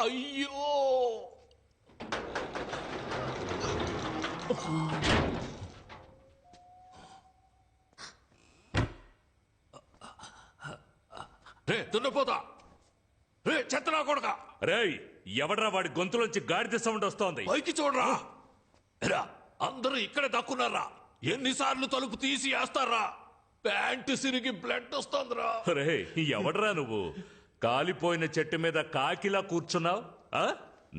అయ్యో రే దున్నపోతా రే చెత్తనా కొడక రేయ్ ఎవడ్రా వాడి గొంతులోంచి గాడిద సౌండ్ వస్తోంది పైకి చూడరా రా అందరూ ఇక్కడే దక్కున్నారా ఎన్నిసార్లు తలుపు తీసి వేస్తారా ప్యాంటు సిరిగి బ్లడ్ వస్తుందిరా రే ఎవడ్రా నువ్వు కాలిపోయిన చెట్టు మీద కాకిలా కూర్చున్నావు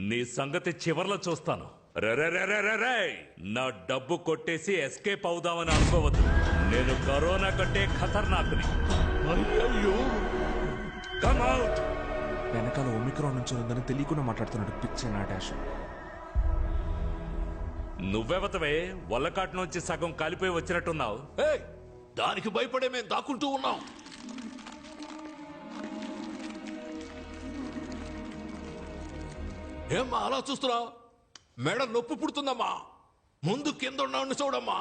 నీ సంగతి చివర్లో చూస్తాను రే నా డబ్బు కొట్టేసి ఎస్కేప్ అవుదామని అనుకోవద్దు నేను కరోనా కంటే ఖతర్నాక్ని అయ్యో కమ్ అవుట్ వెనకాల ఒమిక్రాన్ నుంచి ఉందని తెలియకుండా మాట్లాడుతున్నాడు పిచ్చే నా డాష్. నువ్వెవతవే వల్లకాటు నుంచి సగం కాలిపోయి వచ్చినట్టున్నావు. దానికి భయపడే మేము దాక్కుంటూ ఉన్నాం. ఏమ్మా అలా చూస్తున్నావు? మెడ నొప్పి పుడుతుందమ్మా. ముందు కింద ఉన్నాను చూడమ్మా.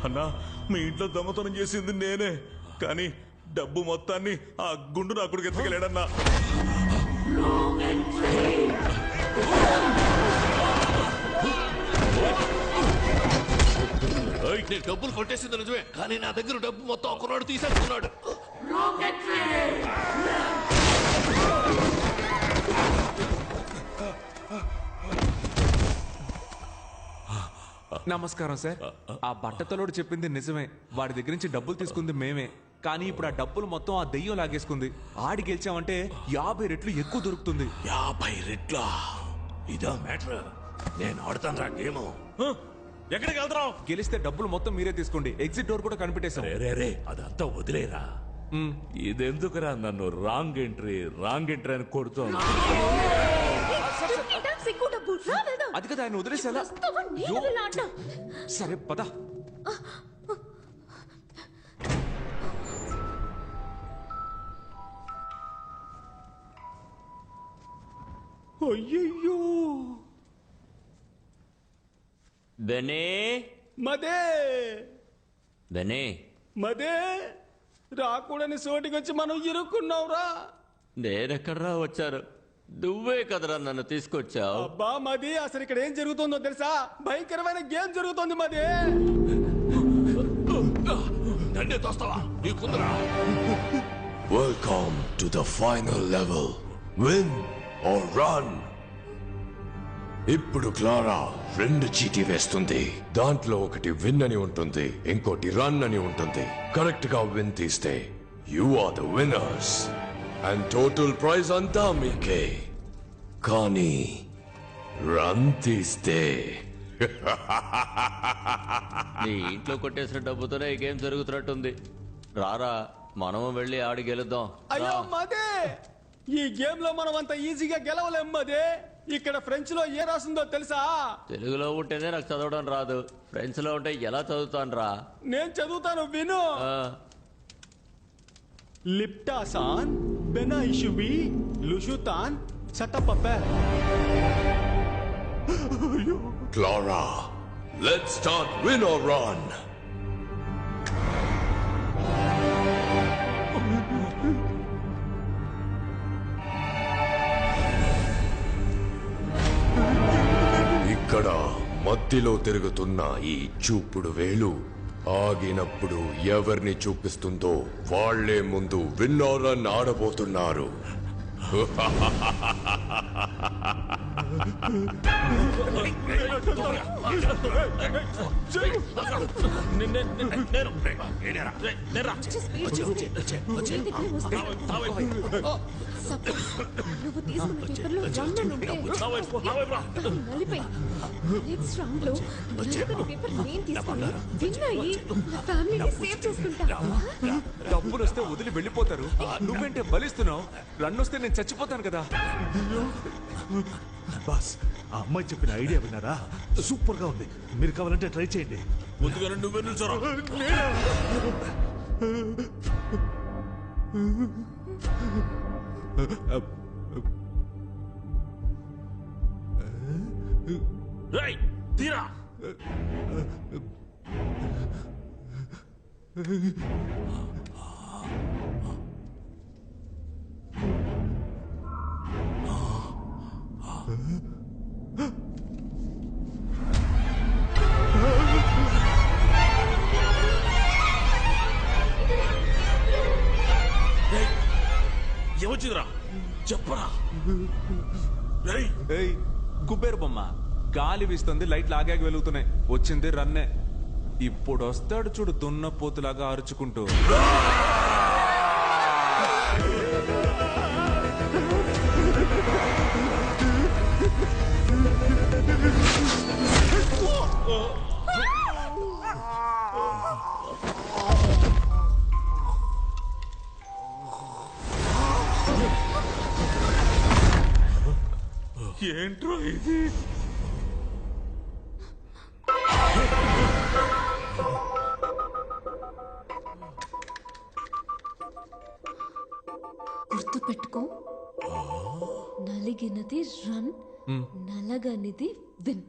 అన్నా మీ ఇంట్లో దొంగతనం చేసింది నేనే, కానీ డబ్బు మొత్తాన్ని ఆ గుండు నా కొడుకు ఎత్తుకెళ్ళాడన్నా. నేను డబ్బులు కొట్టేసింది నిజమే, కానీ నా దగ్గర డబ్బు మొత్తం ఒకనాడు తీసేసుకున్నాడు. నమస్కారం సార్. ఆ బట్టతలోడు చెప్పింది నిజమే, వాడి దగ్గర నుంచి డబ్బులు తీసుకుంది మేమే, కానీ ఇప్పుడు ఆ డబ్బులు మొత్తం ఆ దెయ్యం లాగేసుకుంది. ఆడి గెలిచామంటే 50 రెట్లు ఎక్కువ దొరుకుతుంది. 50 రెట్ల? ఇదా మ్యాటర్? నేను ఆడతాను రా గేమ్. ఎక్కడికి వెళ్తావు? గెలిస్తే డబ్బులు మొత్తం మీరే తీసుకోండి. ఎగ్జిట్ డోర్ కూడా కనిపెట్టేశాం. రే అదంతా వదిలేరా. ఇదెందుకురా నన్ను రాంగ్ ఎంట్రీ అని కొడుతోంది. అది కదా ఆయన వదిలేసేలా. సరే పద. అయ్యయ్యో బెనే మదే బెనే మదే రాకూడని సోటికి వచ్చి మనం ఇరుక్కున్నావురా. నేనెక్కడ్రా వచ్చారు? నువ్వే కదరా నన్ను తీసుకొచ్చావు. అబ్బా మది, అసలు ఇక్కడ ఏం జరుగుతుందో తెలుసా? భయంకరమైన గేమ్ జరుగుతోంది మది. నన్నే తోస్తావా? నీకుందరా? Welcome to the final level. Win or run. ఇప్పుడు క్లారా 2 చీటీ వేస్తుంది. దాంట్లో ఒకటి విన్ అని ఉంటుంది, ఇంకోటి రన్ అని ఉంటుంది. కరెక్ట్ గా విన్ తీస్తే you are the winners and total prize అంతా మీకే. కానీ రన్ తీస్తే నీ ఇంట్లో కొట్టేసిన డబ్బుతోనే ఈ గేమ్ జరుగుతున్నట్టుంది. రారా మనము వెళ్ళి ఆడి గెలుద్దాం. అయ్యో మదే, ఈ గేమ్ లో మనం అంత ఈజీగా గెలవలేం మదే. ఇక్కడ ఫ్రెంచ్ లో ఏ రాసిందో తెలుసా? తెలుగులో ఉంటేనే నాకు చదవడం రాదు, ఫ్రెంచ్ లో ఉంటే ఎలా చదువుతాను రా? నేను చదువుతాను విను. లిప్టాసాన్ బెనాయిషుబి లుషుతాన్ సటపపే. Clara, let's start win or run. ఇక్కడ మధ్యలో తిరుగుతున్న ఈ చూపుడు వేలు ఆగినప్పుడు ఎవరిని చూపిస్తుందో వాళ్లే ముందు విన్నర్ అని ఆడబోతున్నారు. నువ్వు తీసుకున్న పేపర్లో రన్ అని ఉంటే నెక్స్ట్ రౌండ్ లో పేపర్ నేను తీసుకుని విన్ అయ్యి నా ఫ్యామిలీని సేవ్ చేసుకుంటా. డబ్బులు వస్తే వదిలి వెళ్ళిపోతారు, నువ్వేంటే బలిస్తున్నావు? రన్ వస్తే నేను చచ్చిపోతాను కదా. బాస్ ఆ అమ్మాయి చెప్పిన ఐడియా విన్నారా? సూపర్ గా ఉంది. మీరు కావాలంటే ట్రై చేయండి. ముందుగానే నువ్వే నిల్చోరా. రేయ్, తీరా. ఏమొచ్చిందిరా చెప్పరా. ఏయ్ కుబేరు బొమ్మ, గాలి వీస్తుంది, లైట్లు ఆగాగి వెలుగుతున్నాయి. వచ్చింది రన్నే. ఇప్పుడు వస్తాడు చూడు దున్నపోతులాగా అరుచుకుంటూ. ఏంట్రా ఇది? గుర్తు పెట్టుకో, నలిగినది రన్, నలగనిది విన్.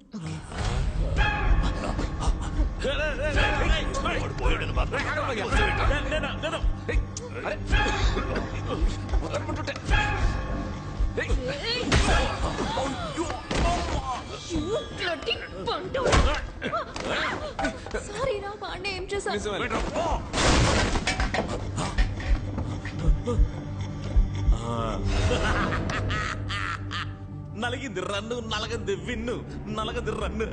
సారీ రా, పాండే ఏం చేశాను? నలిగింది రన్ను, నలగంది విన్ను, నలగంది రన్ను.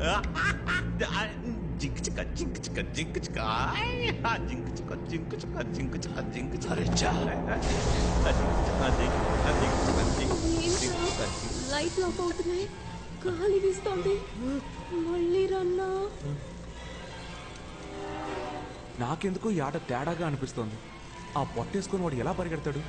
జింక్ చిక్క జింక్ చిక్క జింక్ చిక్క జింక్ చిక్క జింక్ చిక్క జింక్ చిక్క జింక్ చిక్క. లైట్ ఆఫ్ అవుతున్నాయి, గాలి వీస్తోంది. మళ్ళీ రన్నా. నాకెందుకు ఈ ఆట తేడాగా అనిపిస్తోంది. ఆ పొట్టేసుకొని వాడు ఎలా పరిగెడతాడు?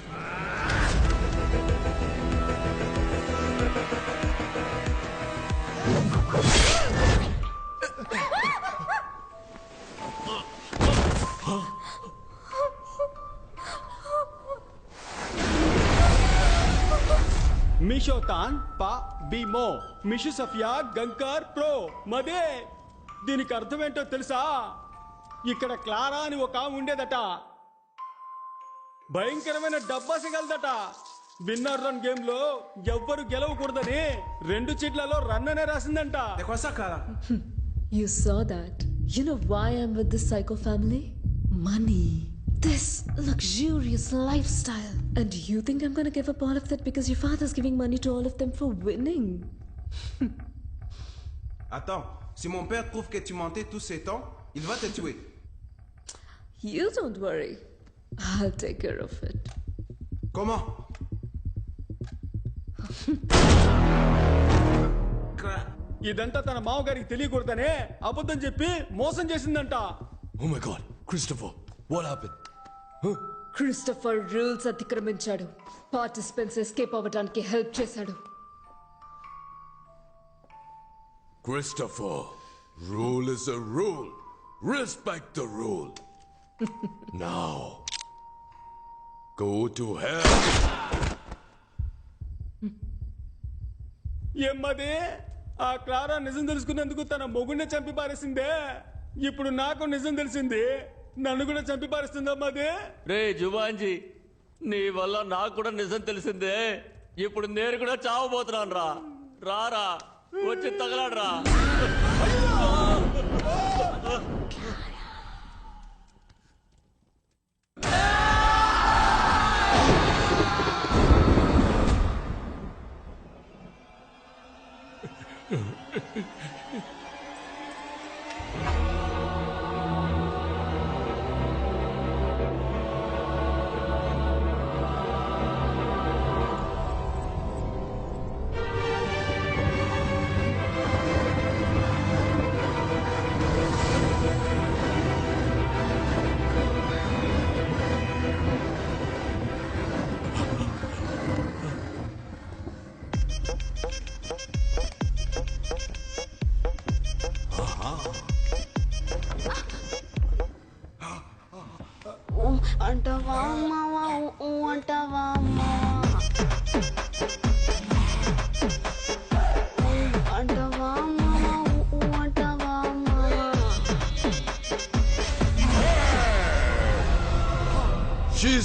మిషోతాన్ పా బిమో మిషు సఫియా గంకర్ ప్రో మదే. దీనికి అర్థమేంటో తెలుసా? ఇక్కడ క్లారా అని ఒక ఆమె ఉండేదట. భయంకరమైన డబ్బాసిగలదట. విన్నర్ రన్ గేమ్ లో ఎవ్వరు గెలవకూడదని 2 చీట్లలో రన్ అనే రాసిందంట. You saw that. You know why I'm with this psycho family? Money. This luxurious lifestyle. And you think I'm gonna give up all of that because your father's giving money to all of them for winning? Attends, si mon père trouve que tu mentais tous ces temps, il va te tuer. You don't worry. I'll take care of it. Comment? ఇదంతా తన మామగారికి తెలియకూడదనే అబద్ధం చెప్పి మోసం చేసిందంట. Oh my god, Christopher, what happened? Christopher rules అతిక్రమించాడు. Participants escape అవ్వడానికి help చేశాడు. Christopher, rule is a rule. Respect the rule. Now, go to hell. ఏమ్మది? ఆ క్లారా నిజం తెలుసుకున్నందుకు తన మొగుడిని చంపి పారేసిందే. ఇప్పుడు నాకు నిజం తెలిసింది, నన్ను కూడా చంపి పారేస్తుందమ్మది. రే జుబాంజీ, నీ వల్ల నాకు కూడా నిజం తెలిసిందే. ఇప్పుడు నేను కూడా చావబోతున్నాను రా. రారా, వచ్చి తగలాడరా.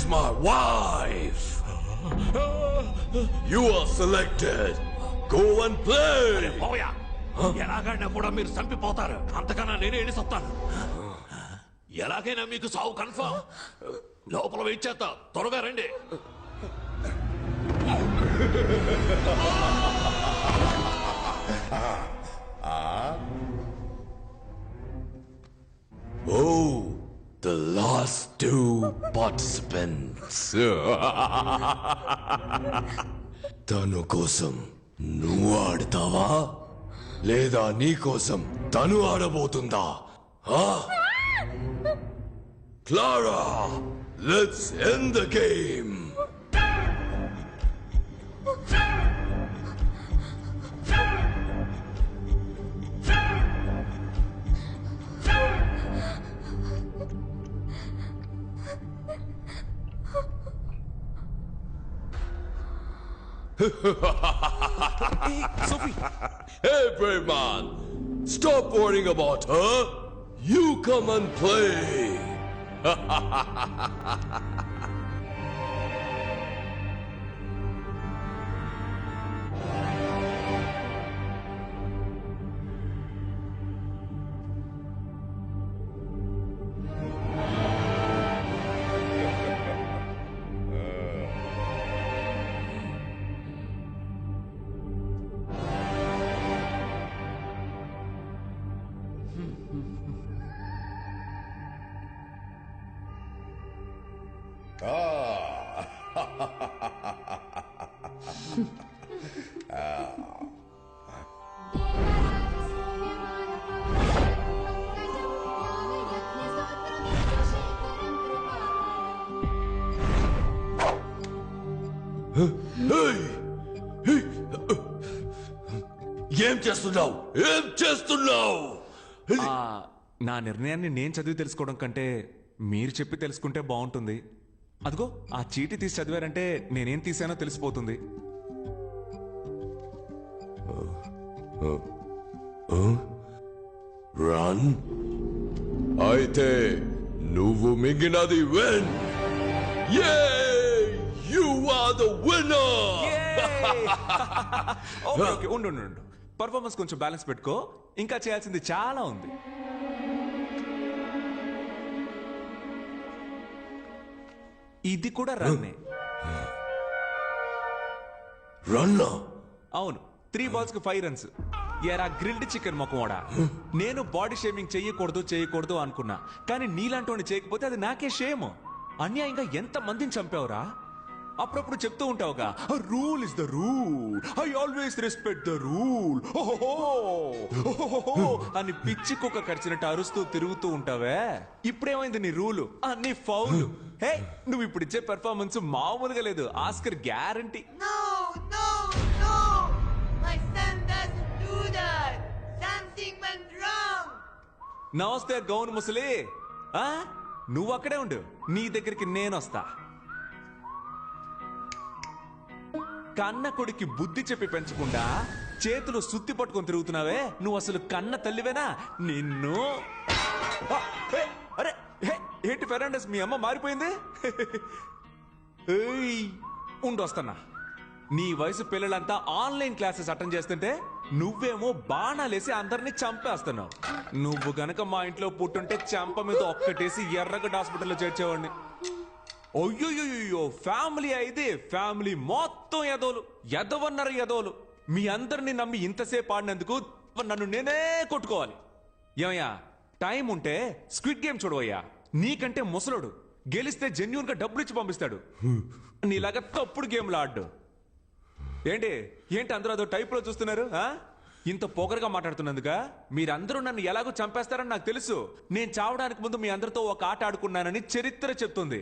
my wife. You are selected. Go and play. పోయా ఎలాగైనా కూడా మీరు చంపిపోతారు, అంతకన్నా నేనే వెళ్ళి చెప్తాను. ఎలాగైనా మీకు సావు కన్ఫర్మ్. లోపల వెయిట్ చేస్తా, త్వరగా రండి. Oh, the last two participants. తను కోసం నువ్వు ఆడతావా లేదా నీ కోసం తను ఆడబోతుందా? Clara, let's end the game. Sophie! Hey, brave man! Stop worrying about her! You come and play! ఏం చేస్తున్నావు? ఏం చేస్తున్నావు? నా నిర్ణయాన్ని నేను చదివి తెలుసుకోవడం కంటే మీరు చెప్పి తెలుసుకుంటే బాగుంటుంది. అదిగో ఆ చీటీ తీసి చదివారంటే నేనేం తీసానో తెలిసిపోతుంది. రన్ అయితే నువ్వు మిగిలినది win. You are the winner. Okay ఉండు. పర్ఫార్మెన్స్ కొంచెం బ్యాలెన్స్ పెట్టుకో, ఇంకా చేయాల్సింది చాలా ఉంది. ఇది కూడా రన్నే. రన్నా? అవును, 3 balls కి 5 runs. ఎరా గ్రిల్డ్ చికెన్ మొక్కమోడా, నేను బాడీ షేమింగ్ చేయకూడదు అనుకున్నా, కానీ నీలాంటి చేయకపోతే అది నాకే షేమ్. అన్యాయంగా ఎంత మందిని చంపావురా? అప్పుడప్పుడు చెప్తూ ఉంటావుగా, rule is the rule, I always respect the rule అని పిచ్చి కుక్క కరిచినట్టు అరుస్తూ తిరుగుతూ ఉంటావే. ఇప్పుడేమైంది నీ రూలు? అన్ని ఫౌల్. హే, నువ్వు ఇప్పుడు ఇచ్చే పెర్ఫార్మెన్స్ మామూలుగా లేదు, ఆస్కర్ గ్యారంటీ. నమస్తే గౌన్ ముసలి, నువ్వు అక్కడే ఉండు, నీ దగ్గరికి నేను వస్తా. కన్న కొడుకి బుద్ధి చెప్పి పెంచకుండా చేతులు సుత్తి పట్టుకొని తిరుగుతున్నావే, నువ్వు అసలు కన్న తల్లివేనా? నిన్ను అరే ఏంటి ఫెర్నాండెస్, మీ అమ్మ మారిపోయింది? ఉండు వస్తున్నా. నీ వయసు పిల్లలంతా ఆన్లైన్ క్లాసెస్ అటెండ్ చేస్తుంటే నువ్వేమో బాణాలేసి అందరినీ చంపేస్తున్నావు. నువ్వు గనక మా ఇంట్లో పుట్టుంటే చెంప మీద ఒక్కటేసి ఎర్రగడ్డ హాస్పిటల్లో చేర్చేవాడిని. అయ్యో, ఫ్యామిలీ అయితే ఫ్యామిలీ మొత్తం ఎదవన్నారు. మీ అందరినీ నమ్మి ఇంతసేపు ఆడినందుకు నన్ను నేనే కొట్టుకోవాలి. ఏమయ్యా, టైం ఉంటే స్క్విడ్ గేమ్ చూడవయ్యా. నీకంటే ముసలోడు, గెలిస్తే జెన్యూన్ గా డబ్బులు ఇచ్చి పంపిస్తాడు. నీలాగా తప్పుడు గేమ్లు ఆడు. ఏంటి అందరూ అదో టైప్ లో చూస్తున్నారు? ఇంత పొగరుగా మాట్లాడుతున్నందుక మీరందరూ నన్ను ఎలాగో చంపేస్తారని నాకు తెలుసు. నేను చావడానికి ముందు మీ అందరితో ఒక ఆట ఆడుకున్నానని చరిత్ర చెప్తుంది.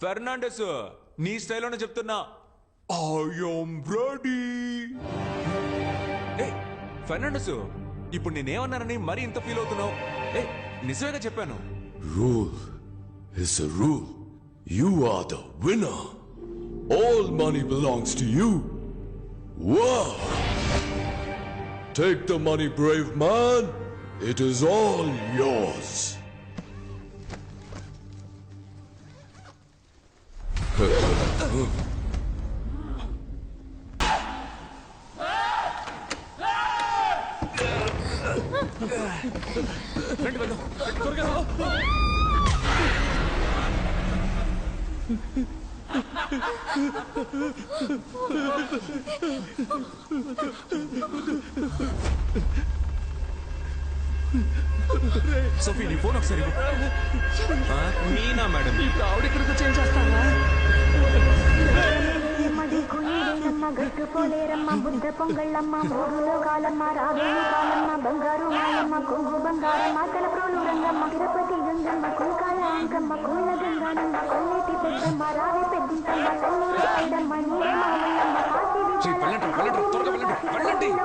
ఫెర్నాండెస్, నీ స్టైల్లోనే చెప్తున్నా, ఐఎమ్ రెడీ. ఫెర్నాండెస్, ఇప్పుడు నేనేమన్నానని మరీ ఇంత ఫీల్ అవుతున్నావు? నిజమేగా చెప్పాను. Rule is a rule. You are the winner. All money belongs to you. Wow! Take the money, brave man. It is all yours. Sophie నీ ఫోన్ ఒకసారి ఇవ్వు. మీనా మేడం ఇప్పుడు ఆవిడ ఇక్కడికి వచ్చి ఏం చేస్తావా? గట్టు పోలేరమ్మ బుద్ధ పొంగళ్ళమ్మ మూడులో కాలమ్మ రావేణి కాలమ్మ బంగారు మాయమ్మ కొంగు బంగారమ్మ తలప్రోలు రంగమ్మ తిరుపతి గంగమ్మ కుంకాల అంకమ్మ కోళ్ళ గంగానమ్మ కొల్లేటి పెద్దమ్మ రావి పెద్దింటమ్మ తల్లూరు ఐదమ్మ నీరే మామయ్యమ్మ కాశీ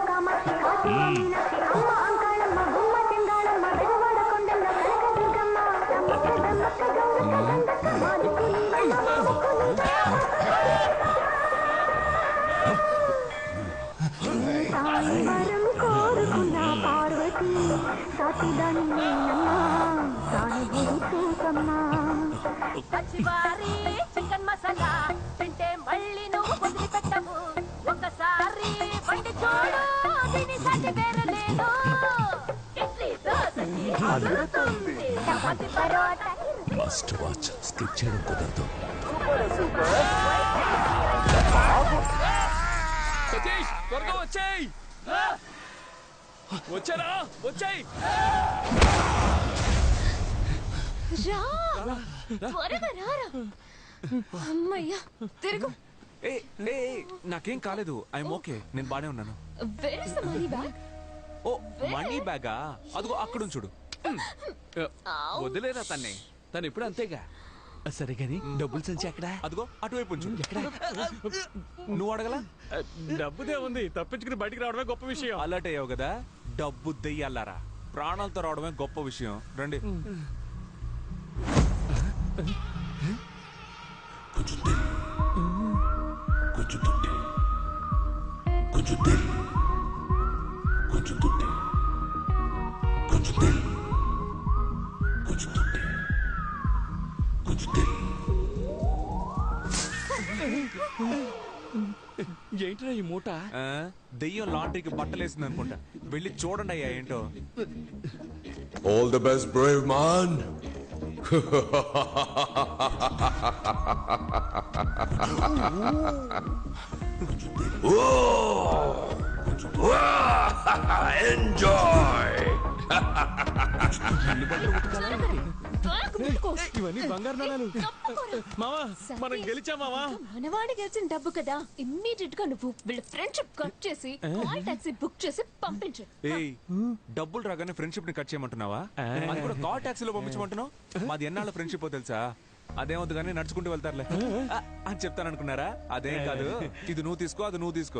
కామాక్షి కాశీ మీనాక్షి అమ్మ అంకాళమ్మ గుమ్మ చెంగాళమ్మ వెలవాడ కొండమ్మ కనక దుర్గమ్మ అమ్మ పెద్దమ్మ గౌరమ్మ గంగమ్మ మాదికు నీరమ్మ వరం కోరుకున్న పార్వతి సతిదాన్ని పచ్చివారి చికెన్ మసాలా తింటే మళ్ళీ నువ్వు వదిలిపెట్టవు ఒకసారి వండి చూడు దీని సాటి వేరు లేదు ఇడ్లీ దోసకి అదురుతుంది chapati paratha must watch skip చేయడం కుదరదు. సతీష్ త్వరగా వచ్చేయ్. వచ్చారా వచ్చేయ్. త్వరగా రారా. అమ్మయ్యా తిరుగు. నాకేం కాలేదు. I'm okay. నేను బానే ఉన్నాను. Where is the money bag? ఓ మనీ బ్యాగా అదిగో అక్కడ చూడు. వదిలేరా తన్నే, తను ఇప్పుడు అంతేగా. సరే గాని డబ్బులు సంచి ఎక్కడ? అదిగో అటువైపు ఉంచు. నువ్వు అడగలా? డబ్బుదే ఉంది, తప్పించుకుని బయటికి రావడమే గొప్ప విషయం. అలర్ట్ అయ్యావు కదా. డబ్బు దెయ్యాలారా, ప్రాణాలతో రావడమే గొప్ప విషయం. రండి. ఏంట్రా ఈ మూట? దెయ్యం లాండ్రీకి బట్టలేసింది అనుకుంటా. వెళ్ళి చూడండి అయ్యా ఏంటో. All the best, brave man. Enjoy. ఇవన్నీ బంగారు నాణాలు. మావా మనం గెలిచాం మావా. మనవాడి గెలిచిన డబ్బు కదా. ఇమ్మీడియట్ గా నువ్వు వీళ్ళ ఫ్రెండ్షిప్ కట్ చేసి కాల్ టాక్సీ బుక్ చేసి పంపించు. ఏయ్ డబ్బులు రాగానే ఫ్రెండ్షిప్ ని కట్ చేయమంటున్నావా? అది కూడా కాల్ టాక్సీలో పంపించమంటున్నావు. మాది ఎన్నాళ్ళ ఫ్రెండ్షిప్ తెలుసా? అదేమవుతుంది కానీ నడుచుకుంటూ వెళ్తారులే అని చెప్తాను అనుకున్నారా? అదేం కాదు. ఇది నువ్వు తీసుకో, అది నువ్వు తీసుకో.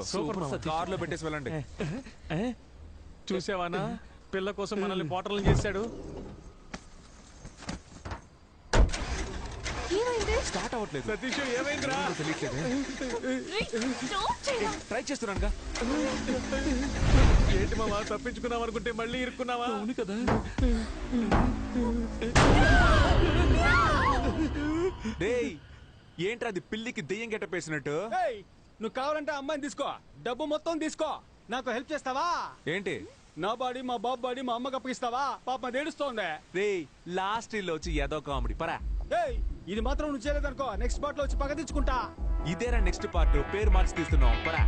కార్ లో పెట్టేసి వెళ్ళండి. చూసావానా పిల్ల కోసం మనల్ని పోటర్లు చేశాడు. స్టార్ట్ అవ్వట్లేదు. సతీష్ ఏమైందిరా? ట్రై చేస్తున్నానుగా. ఏంటి మావా తప్పించుకున్నావు అనుకుంటే మళ్ళీ ఇరుక్కున్నావా? అవును కదా. డేయ్ ఏంట్రా అది పిల్లికి దెయ్యం గెట్టపేసినట్టు? నువ్వు కావాలంటే అమ్మాయిని తీసుకో, డబ్బు మొత్తం తీసుకో. నాకు హెల్ప్ చేస్తావా? ఏంటి? నా బాడీ మా బాబు బాడీ మా అమ్మకి అప్పగిస్తావా? పాప ఏడుస్తోంది. రేయ్ లాస్ట్ ఇల్లు వచ్చి ఏదో కామెడీ పరా. ఇది మాత్రం నువ్వు చేయలేదనుకో నెక్స్ట్ పార్ట్ లో వచ్చి పగ తెచ్చుకుంటా. ఇదేరా నెక్స్ట్ పార్ట్. పేరు మార్చి తీస్తున్నావు పరా.